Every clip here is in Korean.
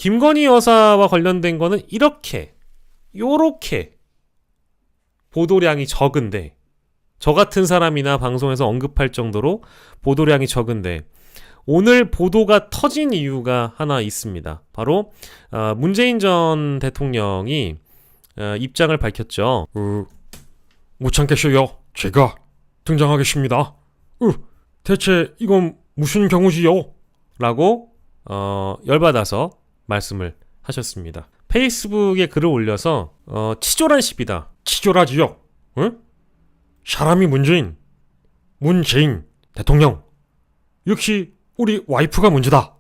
김건희 여사와 관련된 거는 요렇게 보도량이 적은데, 저 같은 사람이나 방송에서 언급할 정도로 보도량이 적은데, 오늘 보도가 터진 이유가 하나 있습니다. 바로 문재인 전 대통령이 입장을 밝혔죠. 못 참겠어요. 제가 등장하겠습니다. 대체 이건 무슨 경우지요? 라고 열받아서 말씀을 하셨습니다. 페이스북에 글을 올려서 치졸한 시비다. 치졸하지요? 응? 사람이 문재인 대통령. 역시 우리 와이프가 문제다.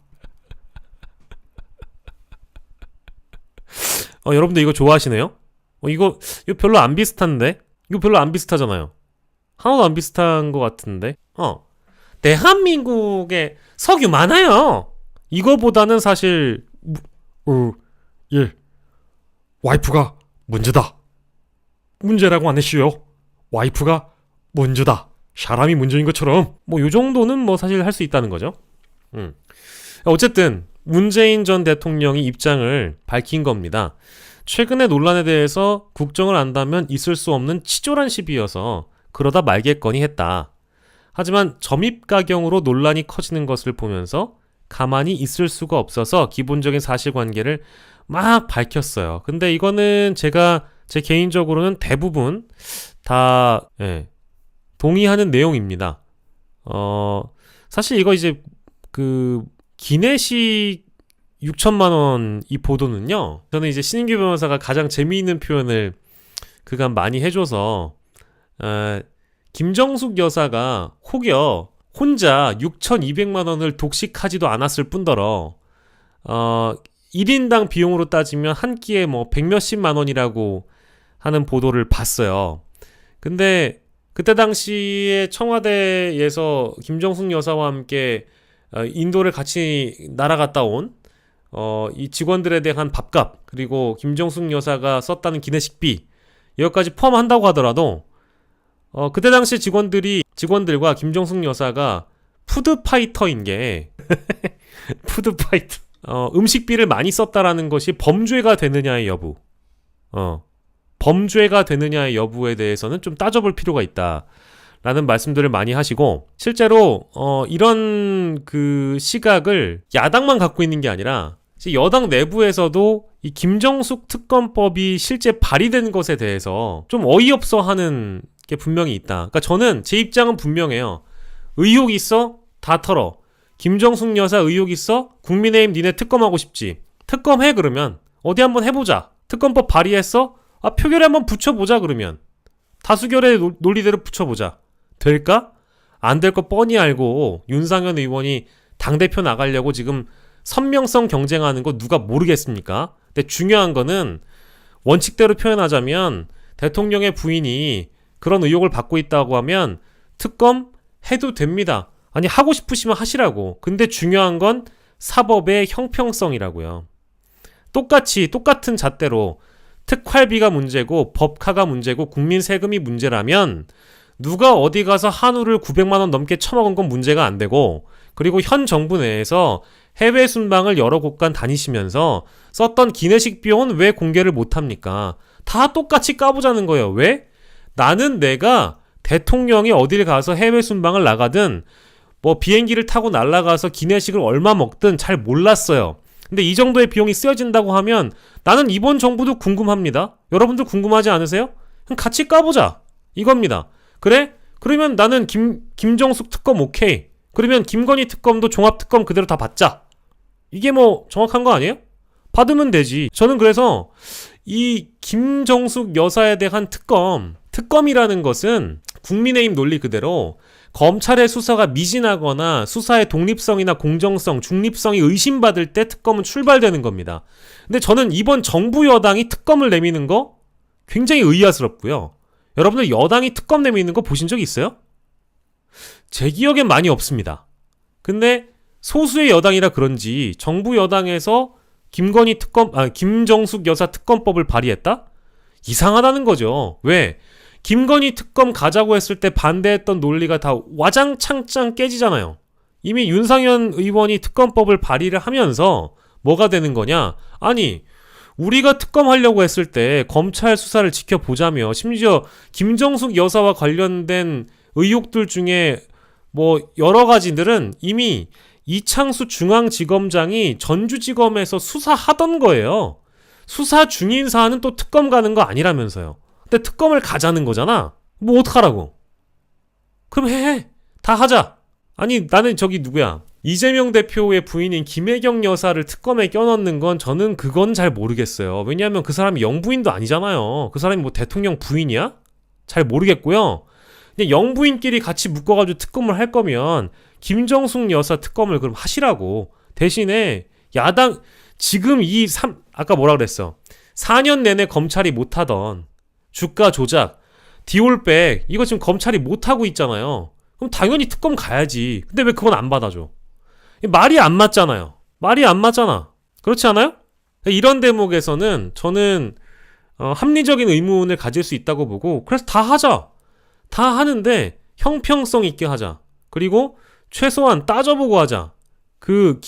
여러분들 이거 좋아하시네요? 이거 별로 안 비슷한데? 이거 별로 안 비슷하잖아요. 하나도 안 비슷한 것 같은데? 대한민국에 석유 많아요. 이거보다는 사실 예, 와이프가 문제다. 문제라고 안 했슈요. 와이프가 문제다. 사람이 문제인 것처럼 요 정도는 사실 할 수 있다는 거죠. 어쨌든 문재인 전 대통령이 입장을 밝힌 겁니다. 최근의 논란에 대해서 국정을 안다면 있을 수 없는 치졸한 시비여서 그러다 말겠거니 했다. 하지만 점입가경으로 논란이 커지는 것을 보면서 가만히 있을 수가 없어서 기본적인 사실관계를 막 밝혔어요. 근데 이거는 제 개인적으로는 대부분 다 동의하는 내용입니다. 사실 이거 이제 기내식 6천만 원 이 보도는요, 저는 이제 신인규 변호사가 가장 재미있는 표현을 그간 많이 해줘서 김정숙 여사가 혹여 혼자 6,200만 원을 독식하지도 않았을 뿐더러 1인당 비용으로 따지면 한 끼에 100몇십만 원이라고 하는 보도를 봤어요. 근데 그때 당시에 청와대에서 김정숙 여사와 함께 인도를 같이 날아갔다 온 이 직원들에 대한 밥값, 그리고 김정숙 여사가 썼다는 기내식비, 이것까지 포함한다고 하더라도 그때 당시 직원들과 김정숙 여사가 푸드파이터인 게 푸드파이터, 음식비를 많이 썼다라는 것이 범죄가 되느냐의 여부, 범죄가 되느냐의 여부에 대해서는 좀 따져볼 필요가 있다 라는 말씀들을 많이 하시고, 실제로 이런 시각을 야당만 갖고 있는 게 아니라 여당 내부에서도 이 김정숙 특검법이 실제 발의된 것에 대해서 좀 어이없어 하는 게 분명히 있다. 그러니까 저는 제 입장은 분명해요. 의혹 있어? 다 털어. 김정숙 여사 의혹 있어? 국민의힘 니네 특검하고 싶지? 특검해. 그러면 어디 한번 해보자. 특검법 발의했어? 표결에 한번 붙여보자. 그러면 다수결의 논리대로 붙여보자. 될까? 안 될 거 뻔히 알고 윤상현 의원이 당대표 나가려고 지금 선명성 경쟁하는 거 누가 모르겠습니까? 근데 중요한 거는 원칙대로 표현하자면 대통령의 부인이 그런 의혹을 받고 있다고 하면 특검 해도 됩니다. 아니, 하고 싶으시면 하시라고. 근데 중요한 건 사법의 형평성이라고요. 똑같은 잣대로 특활비가 문제고 법카가 문제고 국민 세금이 문제라면 누가 어디 가서 한우를 900만 원 넘게 처먹은 건 문제가 안 되고, 그리고 현 정부 내에서 해외 순방을 여러 곳간 다니시면서 썼던 기내식 비용은 왜 공개를 못합니까? 다 똑같이 까보자는 거예요. 왜? 나는 내가 대통령이 어딜 가서 해외 순방을 나가든 비행기를 타고 날아가서 기내식을 얼마 먹든 잘 몰랐어요. 근데 이 정도의 비용이 쓰여진다고 하면 나는 이번 정부도 궁금합니다. 여러분들 궁금하지 않으세요? 그럼 같이 까보자. 이겁니다. 그래? 그러면 나는 김정숙 특검 오케이. 그러면 김건희 특검도 종합특검 그대로 다 받자. 이게 정확한 거 아니에요? 받으면 되지. 저는 그래서 이 김정숙 여사에 대한 특검이라는 것은 국민의힘 논리 그대로 검찰의 수사가 미진하거나 수사의 독립성이나 공정성, 중립성이 의심받을 때 특검은 출발되는 겁니다. 근데 저는 이번 정부 여당이 특검을 내미는 거 굉장히 의아스럽고요. 여러분들 여당이 특검 내미는 거 보신 적 있어요? 제 기억엔 많이 없습니다. 근데 소수의 여당이라 그런지 정부 여당에서 김정숙 여사 특검법을 발의했다? 이상하다는 거죠. 왜? 김건희 특검 가자고 했을 때 반대했던 논리가 다 와장창창 깨지잖아요. 이미 윤상현 의원이 특검법을 발의를 하면서 뭐가 되는 거냐? 아니, 우리가 특검하려고 했을 때 검찰 수사를 지켜보자며 심지어 김정숙 여사와 관련된 의혹들 중에 뭐 여러 가지들은 이미 이창수 중앙지검장이 전주지검에서 수사하던 거예요. 수사 중인 사안은 또 특검 가는 거 아니라면서요. 근데 특검을 가자는 거잖아. 뭐 어떡하라고? 그럼 해. 다 하자. 아니 나는 저기 누구야? 이재명 대표의 부인인 김혜경 여사를 특검에 껴넣는 건 저는 그건 잘 모르겠어요. 왜냐하면 그 사람이 영부인도 아니잖아요. 그 사람이 뭐 대통령 부인이야? 잘 모르겠고요. 그냥 영부인끼리 같이 묶어가지고 특검을 할 거면 김정숙 여사 특검을 그럼 하시라고. 대신에 야당 지금 아까 뭐라 그랬어? 4년 내내 검찰이 못하던 주가 조작, 디올백 이거 지금 검찰이 못하고 있잖아요. 그럼 당연히 특검 가야지. 근데 왜 그건 안 받아줘? 말이 안 맞잖아요. 말이 안 맞잖아. 그렇지 않아요? 이런 대목에서는 저는 합리적인 의문을 가질 수 있다고 보고 그래서 다 하자. 다 하는데 형평성 있게 하자. 그리고 최소한 따져보고 하자. 그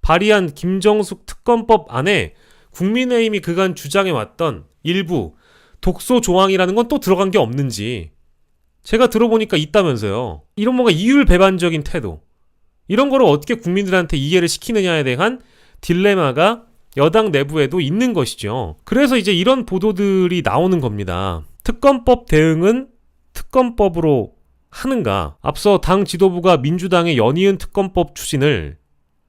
발의한 김정숙 특검법 안에 국민의힘이 그간 주장해왔던 일부 독소 조항이라는 건 또 들어간 게 없는지 제가 들어보니까 있다면서요. 이런 뭔가 이율배반적인 태도 이런 거를 어떻게 국민들한테 이해를 시키느냐에 대한 딜레마가 여당 내부에도 있는 것이죠. 그래서 이제 이런 보도들이 나오는 겁니다. 특검법 대응은 특검법으로 하는가? 앞서 당 지도부가 민주당의 연이은 특검법 추진을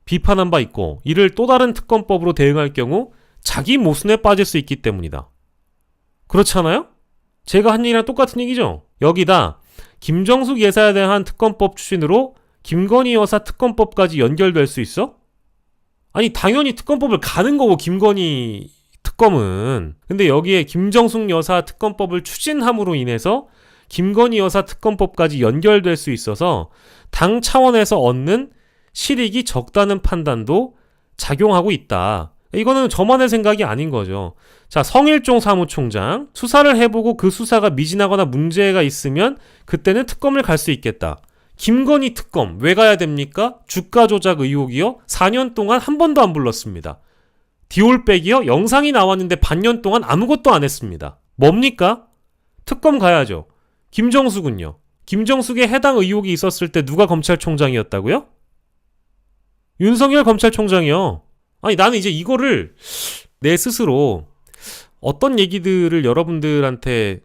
비판한 바 있고 이를 또 다른 특검법으로 대응할 경우 자기 모순에 빠질 수 있기 때문이다. 그렇지 않아요? 제가 한 얘기랑 똑같은 얘기죠. 여기다 김정숙 여사에 대한 특검법 추진으로 김건희 여사 특검법까지 연결될 수 있어? 아니 당연히 특검법을 가는 거고 김건희 특검은. 근데 여기에 김정숙 여사 특검법을 추진함으로 인해서 김건희 여사 특검법까지 연결될 수 있어서 당 차원에서 얻는 실익이 적다는 판단도 작용하고 있다. 이거는 저만의 생각이 아닌 거죠. 자, 성일종 사무총장 수사를 해보고 그 수사가 미진하거나 문제가 있으면 그때는 특검을 갈 수 있겠다. 김건희 특검 왜 가야 됩니까? 주가 조작 의혹이요? 4년 동안 한 번도 안 불렀습니다. 디올백이요? 영상이 나왔는데 반년 동안 아무것도 안 했습니다. 뭡니까? 특검 가야죠. 김정숙은요? 김정숙에 해당 의혹이 있었을 때 누가 검찰총장이었다고요? 윤석열 검찰총장이요. 아니 나는 이제 이거를 내 스스로 어떤 얘기들을 여러분들한테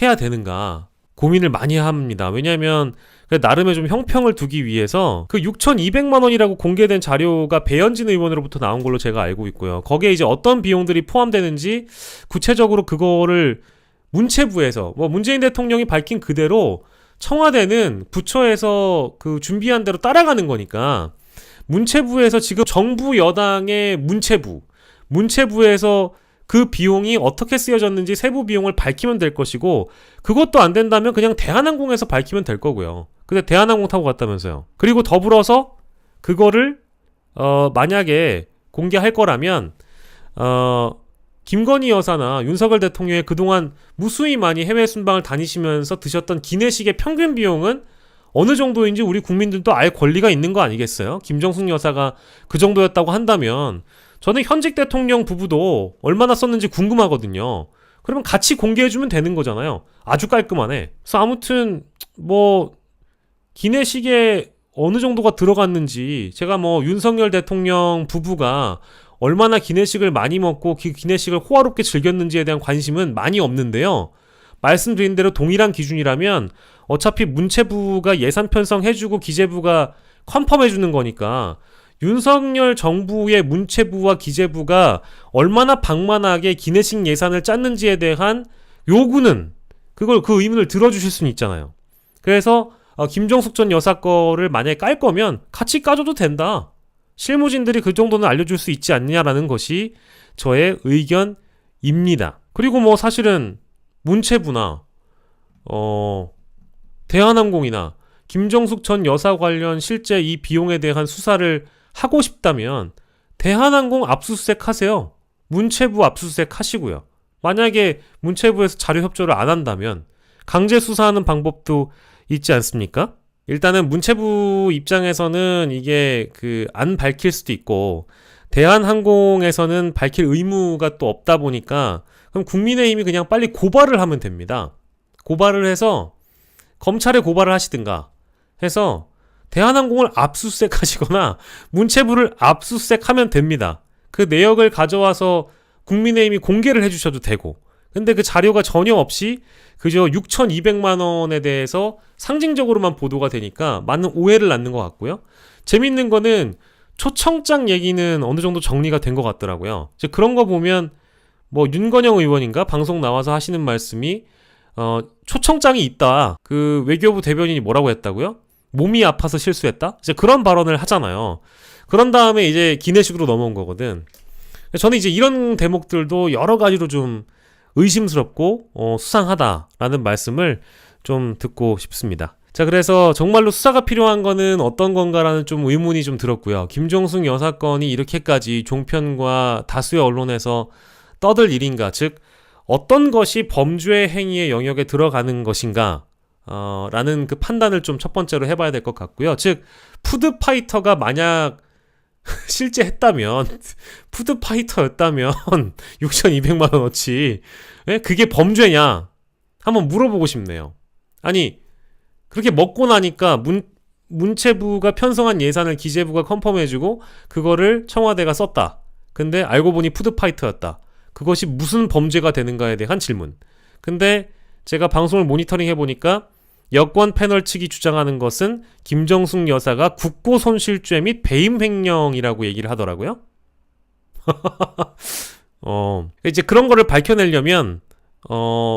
해야 되는가 고민을 많이 합니다. 왜냐하면 나름의 좀 형평을 두기 위해서 그 6,200만 원이라고 공개된 자료가 배현진 의원으로부터 나온 걸로 제가 알고 있고요. 거기에 이제 어떤 비용들이 포함되는지 구체적으로 그거를 문체부에서 문재인 대통령이 밝힌 그대로 청와대는 부처에서 그 준비한 대로 따라가는 거니까 문체부에서 지금 정부 여당의 문체부에서 그 비용이 어떻게 쓰여졌는지 세부 비용을 밝히면 될 것이고 그것도 안 된다면 그냥 대한항공에서 밝히면 될 거고요. 근데 대한항공 타고 갔다면서요. 그리고 더불어서 그거를 만약에 공개할 거라면 김건희 여사나 윤석열 대통령의 그동안 무수히 많이 해외 순방을 다니시면서 드셨던 기내식의 평균 비용은 어느 정도인지 우리 국민들도 알 권리가 있는 거 아니겠어요? 김정숙 여사가 그 정도였다고 한다면 저는 현직 대통령 부부도 얼마나 썼는지 궁금하거든요. 그러면 같이 공개해주면 되는 거잖아요. 아주 깔끔하네. 그래서 아무튼 기내식에 어느 정도가 들어갔는지 제가 윤석열 대통령 부부가 얼마나 기내식을 많이 먹고 그 기내식을 호화롭게 즐겼는지에 대한 관심은 많이 없는데요. 말씀드린 대로 동일한 기준이라면 어차피 문체부가 예산 편성해주고 기재부가 컨펌해주는 거니까 윤석열 정부의 문체부와 기재부가 얼마나 방만하게 기내식 예산을 짰는지에 대한 요구는 그 의문을 들어주실 수는 있잖아요. 그래서 김정숙 전 여사 거를 만약에 깔 거면 같이 까줘도 된다. 실무진들이 그 정도는 알려줄 수 있지 않냐라는 것이 저의 의견입니다. 그리고 사실은 문체부나 대한항공이나 김정숙 전 여사 관련 실제 이 비용에 대한 수사를 하고 싶다면 대한항공 압수수색 하세요. 문체부 압수수색 하시고요. 만약에 문체부에서 자료 협조를 안 한다면 강제 수사하는 방법도 있지 않습니까? 일단은 문체부 입장에서는 이게 그 안 밝힐 수도 있고 대한항공에서는 밝힐 의무가 또 없다 보니까 그럼 국민의힘이 그냥 빨리 고발을 하면 됩니다. 고발을 해서 검찰에 고발을 하시든가 해서 대한항공을 압수수색 하시거나 문체부를 압수수색하면 됩니다. 그 내역을 가져와서 국민의힘이 공개를 해주셔도 되고, 근데 그 자료가 전혀 없이 그저 6,200만 원에 대해서 상징적으로만 보도가 되니까 많은 오해를 낳는 것 같고요. 재밌는 거는 초청장 얘기는 어느 정도 정리가 된 것 같더라고요. 이제 그런 거 보면 뭐 윤건영 의원인가 방송 나와서 하시는 말씀이 초청장이 있다. 그 외교부 대변인이 뭐라고 했다고요? 몸이 아파서 실수했다? 이제 그런 발언을 하잖아요. 그런 다음에 이제 기내식으로 넘어온 거거든. 저는 이제 이런 대목들도 여러 가지로 좀 의심스럽고 수상하다라는 말씀을 좀 듣고 싶습니다. 자, 그래서 정말로 수사가 필요한 거는 어떤 건가라는 좀 의문이 좀 들었고요. 김정숙 여사 건이 이렇게까지 종편과 다수의 언론에서 떠들 일인가, 즉 어떤 것이 범죄 행위의 영역에 들어가는 것인가 라는 그 판단을 좀 첫 번째로 해봐야 될 것 같고요. 즉 푸드파이터가 만약 실제 했다면, 푸드파이터였다면 6,200만 원어치 그게 범죄냐 한번 물어보고 싶네요. 아니 그렇게 먹고 나니까 문체부가 편성한 예산을 기재부가 컨펌해주고 그거를 청와대가 썼다. 근데 알고 보니 푸드파이터였다. 그것이 무슨 범죄가 되는가에 대한 질문. 근데 제가 방송을 모니터링 해보니까 여권 패널 측이 주장하는 것은 김정숙 여사가 국고손실죄 및 배임 횡령이라고 얘기를 하더라고요. 이제 그런 거를 밝혀내려면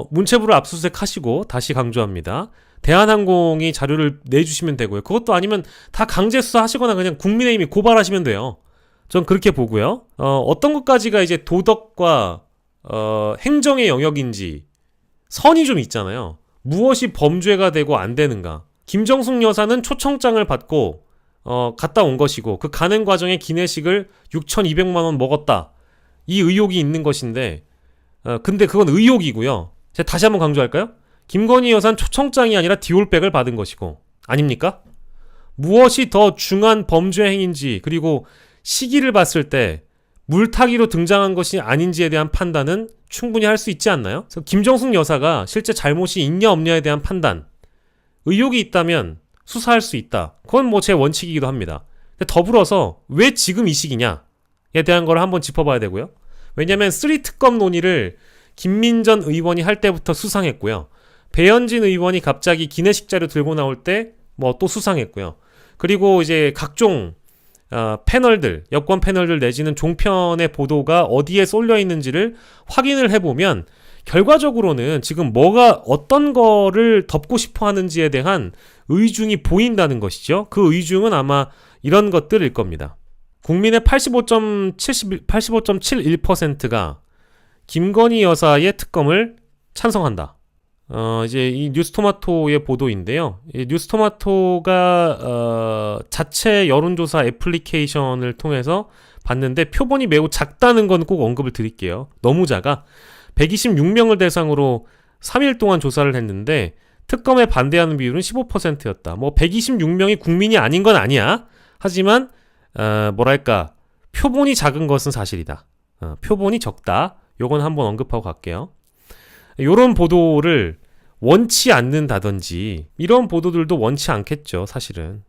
문체부를 압수수색하시고, 다시 강조합니다, 대한항공이 자료를 내주시면 되고요. 그것도 아니면 다 강제 수사하시거나 그냥 국민의힘이 고발하시면 돼요. 전 그렇게 보고요. 어떤 것까지가 이제 도덕과 행정의 영역인지 선이 좀 있잖아요. 무엇이 범죄가 되고 안 되는가. 김정숙 여사는 초청장을 받고 갔다 온 것이고 그 가는 과정에 기내식을 6,200만 원 먹었다. 이 의혹이 있는 것인데 근데 그건 의혹이고요. 제가 다시 한번 강조할까요? 김건희 여사는 초청장이 아니라 디올백을 받은 것이고, 아닙니까? 무엇이 더 중한 범죄 행위인지, 그리고 시기를 봤을 때 물타기로 등장한 것이 아닌지에 대한 판단은 충분히 할 수 있지 않나요? 그래서 김정숙 여사가 실제 잘못이 있냐 없냐에 대한 판단, 의혹이 있다면 수사할 수 있다. 그건 뭐 제 원칙이기도 합니다. 더불어서 왜 지금 이 시기냐에 대한 걸 한번 짚어봐야 되고요. 왜냐하면 3특검 논의를 김민전 의원이 할 때부터 수상했고요. 배현진 의원이 갑자기 기내식 자료 들고 나올 때 뭐 또 수상했고요. 그리고 이제 각종 패널들, 여권 패널들 내지는 종편의 보도가 어디에 쏠려 있는지를 확인을 해보면 결과적으로는 지금 뭐가 어떤 거를 덮고 싶어 하는지에 대한 의중이 보인다는 것이죠. 그 의중은 아마 이런 것들일 겁니다. 국민의 85.71%가 김건희 여사의 특검을 찬성한다. 이제 이 뉴스토마토의 보도인데요. 이 뉴스토마토가 자체 여론조사 애플리케이션을 통해서 봤는데 표본이 매우 작다는 건 꼭 언급을 드릴게요. 너무 작아. 126명을 대상으로 3일 동안 조사를 했는데 특검에 반대하는 비율은 15%였다. 뭐 126명이 국민이 아닌 건 아니야. 하지만 뭐랄까, 표본이 작은 것은 사실이다. 표본이 적다. 요건 한번 언급하고 갈게요. 요런 보도를 원치 않는다든지, 이런 보도들도 원치 않겠죠, 사실은.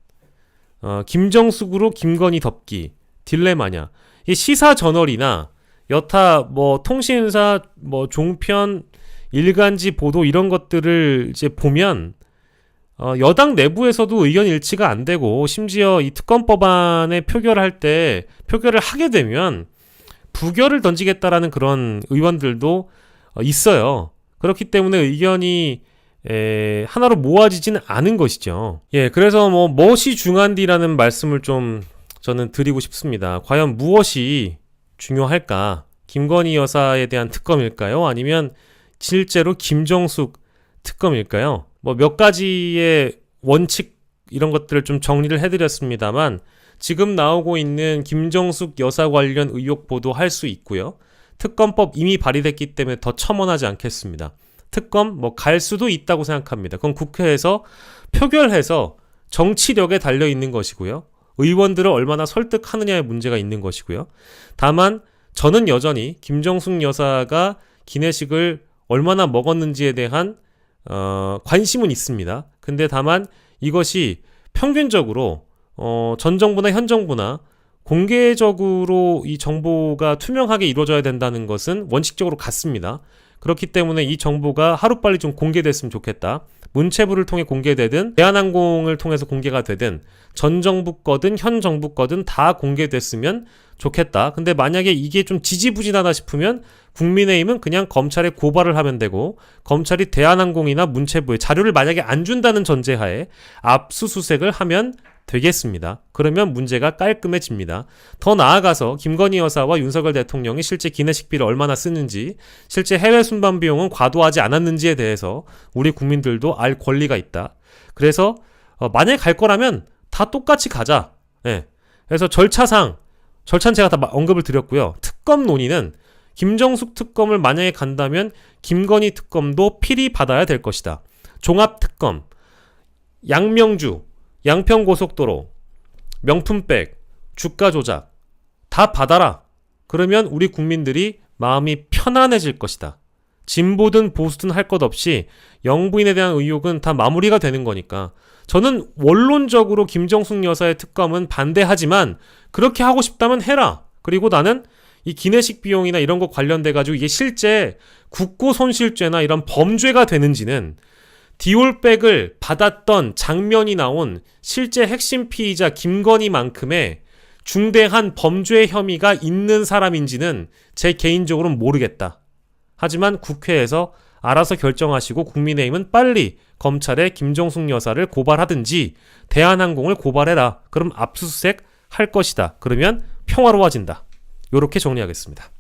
김정숙으로 김건희 덮기, 딜레마냐. 이 시사 저널이나 여타 뭐 통신사, 뭐 종편, 일간지 보도 이런 것들을 이제 보면 여당 내부에서도 의견 일치가 안 되고, 심지어 이 특검법안에 표결할 때 표결을 하게 되면 부결을 던지겠다라는 그런 의원들도 있어요. 그렇기 때문에 의견이 하나로 모아지지는 않은 것이죠. 예, 그래서 뭐 무엇이 중한디라는 말씀을 좀 저는 드리고 싶습니다. 과연 무엇이 중요할까? 김건희 여사에 대한 특검일까요? 아니면 실제로 김정숙 특검일까요? 뭐 몇 가지의 원칙 이런 것들을 좀 정리를 해드렸습니다만, 지금 나오고 있는 김정숙 여사 관련 의혹 보도할 수 있고요. 특검법 이미 발의됐기 때문에 더 첨언하지 않겠습니다. 특검 뭐 갈 수도 있다고 생각합니다. 그건 국회에서 표결해서 정치력에 달려 있는 것이고요. 의원들을 얼마나 설득하느냐의 문제가 있는 것이고요. 다만 저는 여전히 김정숙 여사가 기내식을 얼마나 먹었는지에 대한 관심은 있습니다. 근데 다만 이것이 평균적으로 전 정부나 현 정부나 공개적으로 이 정보가 투명하게 이루어져야 된다는 것은 원칙적으로 같습니다. 그렇기 때문에 이 정보가 하루빨리 좀 공개됐으면 좋겠다. 문체부를 통해 공개되든 대한항공을 통해서 공개가 되든 전 정부 거든 현 정부 거든 다 공개됐으면 좋겠다. 근데 만약에 이게 좀 지지부진하다 싶으면 국민의힘은 그냥 검찰에 고발을 하면 되고 검찰이 대한항공이나 문체부에 자료를 만약에 안 준다는 전제하에 압수수색을 하면 되겠습니다. 그러면 문제가 깔끔해집니다. 더 나아가서 김건희 여사와 윤석열 대통령이 실제 기내식비를 얼마나 쓰는지, 실제 해외 순방 비용은 과도하지 않았는지에 대해서 우리 국민들도 알 권리가 있다. 그래서 만약에 갈 거라면 다 똑같이 가자. 네. 그래서 절차는 제가 다 언급을 드렸고요. 특검 논의는 김정숙 특검을 만약에 간다면 김건희 특검도 필히 받아야 될 것이다. 종합특검, 양명주, 양평고속도로, 명품백, 주가 조작 다 받아라. 그러면 우리 국민들이 마음이 편안해질 것이다. 진보든 보수든 할 것 없이 영부인에 대한 의혹은 다 마무리가 되는 거니까 저는 원론적으로 김정숙 여사의 특검은 반대하지만 그렇게 하고 싶다면 해라. 그리고 나는 이 기내식 비용이나 이런 거 관련돼가지고 이게 실제 국고손실죄나 이런 범죄가 되는지는 디올백을 받았던 장면이 나온 실제 핵심 피의자 김건희만큼의 중대한 범죄 혐의가 있는 사람인지는 제 개인적으로는 모르겠다. 하지만 국회에서 알아서 결정하시고 국민의힘은 빨리 검찰에 김정숙 여사를 고발하든지 대한항공을 고발해라. 그럼 압수수색 할 것이다. 그러면 평화로워진다. 요렇게 정리하겠습니다.